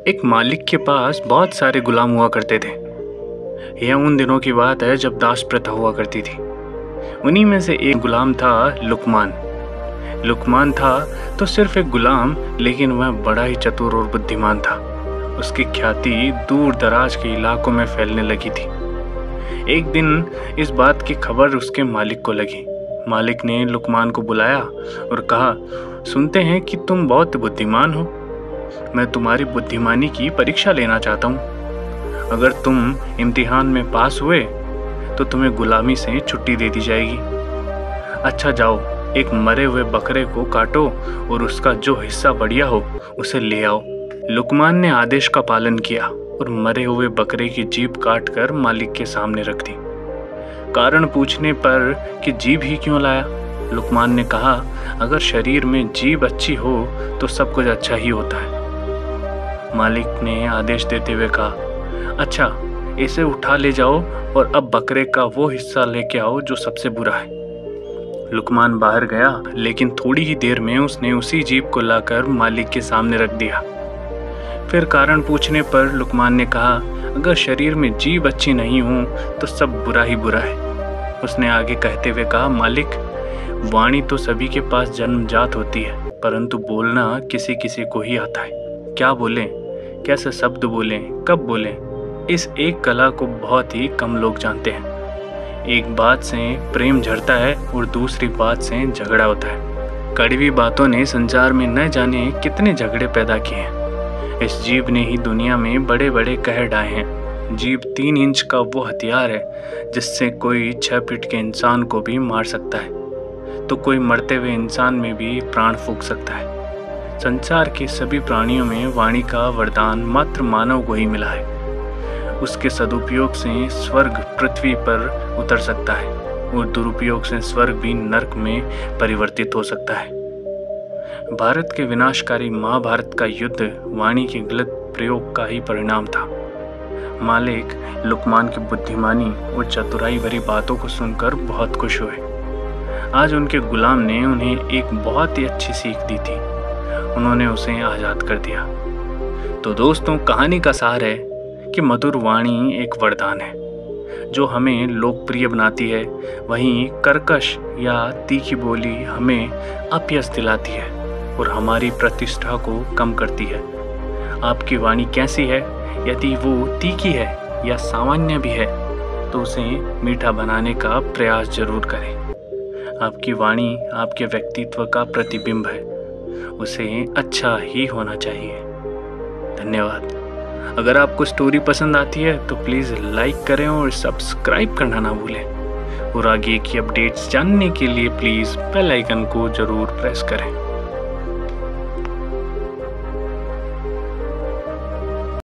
एक मालिक के पास बहुत सारे गुलाम हुआ करते थे। यह उन दिनों की बात है जब दास प्रथा हुआ करती थी। उन्हीं में से एक गुलाम था लुकमान। लुकमान था तो सिर्फ एक गुलाम, लेकिन वह बड़ा ही चतुर और बुद्धिमान था। उसकी ख्याति दूर दराज के इलाकों में फैलने लगी थी। एक दिन इस बात की खबर उसके मालिक को लगी। मालिक ने लुकमान को बुलाया और कहा, सुनते हैं कि तुम बहुत बुद्धिमान हो। मैं तुम्हारी बुद्धिमानी की परीक्षा लेना चाहता हूँ। अगर तुम इम्तिहान में पास हुए तो तुम्हें गुलामी से छुट्टी दे दी जाएगी। अच्छा जाओ, एक मरे हुए बकरे को काटो और उसका जो हिस्सा बढ़िया हो उसे ले आओ। लुकमान ने आदेश का पालन किया और मरे हुए बकरे की जीभ काट कर मालिक के सामने रख दी। कारण पूछने पर कि जीभ ही क्यों लाया, लुकमान ने कहा, अगर शरीर में जीभ अच्छी हो तो सब कुछ अच्छा ही होता है। मालिक ने आदेश देते हुए कहा, अच्छा इसे उठा ले जाओ और अब बकरे का वो हिस्सा लेके आओ जो सबसे बुरा है। लुकमान बाहर गया, लेकिन थोड़ी ही देर में उसने उसी जीभ को लाकर मालिक के सामने रख दिया। फिर कारण पूछने पर लुकमान ने कहा, अगर शरीर में जीभ अच्छी नहीं हो तो सब बुरा ही बुरा है। उसने आगे कहते हुए कहा, मालिक, वाणी तो सभी के पास जन्मजात होती है, परंतु बोलना किसी किसी को ही आता है। क्या बोलें, कैसे शब्द बोलें, कब बोलें, इस एक कला को बहुत ही कम लोग जानते हैं। एक बात से प्रेम झड़ता है और दूसरी बात से झगड़ा होता है। कड़वी बातों ने संसार में न जाने कितने झगड़े पैदा किए हैं। इस जीभ ने ही दुनिया में बड़े बड़े कहर ढाए हैं। जीभ 3 इंच का वो हथियार है जिससे कोई 6 फीट के इंसान को भी मार सकता है, तो कोई मरते हुए इंसान में भी प्राण फूंक सकता है। संसार के सभी प्राणियों में वाणी का वरदान मात्र मानव को ही मिला है। उसके सदुपयोग से स्वर्ग पृथ्वी पर उतर सकता है और दुरुपयोग से स्वर्ग भी नरक में परिवर्तित हो सकता है। भारत के विनाशकारी महाभारत का युद्ध वाणी के गलत प्रयोग का ही परिणाम था। मालिक लुकमान की बुद्धिमानी और चतुराई भरी बातों को सुनकर बहुत खुश हुए। आज उनके गुलाम ने उन्हें एक बहुत ही अच्छी सीख दी थी। उन्होंने उसे आज़ाद कर दिया। तो दोस्तों, कहानी का सार है कि मधुर वाणी एक वरदान है जो हमें लोकप्रिय बनाती है, वहीं कर्कश या तीखी बोली हमें अपयश दिलाती है और हमारी प्रतिष्ठा को कम करती है। आपकी वाणी कैसी है? यदि वो तीखी है या सामान्य भी है तो उसे मीठा बनाने का प्रयास जरूर करें। आपकी वाणी आपके व्यक्तित्व का प्रतिबिंब है, उसे अच्छा ही होना चाहिए। धन्यवाद। अगर आपको स्टोरी पसंद आती है तो प्लीज़ लाइक करें और सब्सक्राइब करना ना भूलें, और आगे की अपडेट्स जानने के लिए प्लीज़ बेल आइकन को ज़रूर प्रेस करें।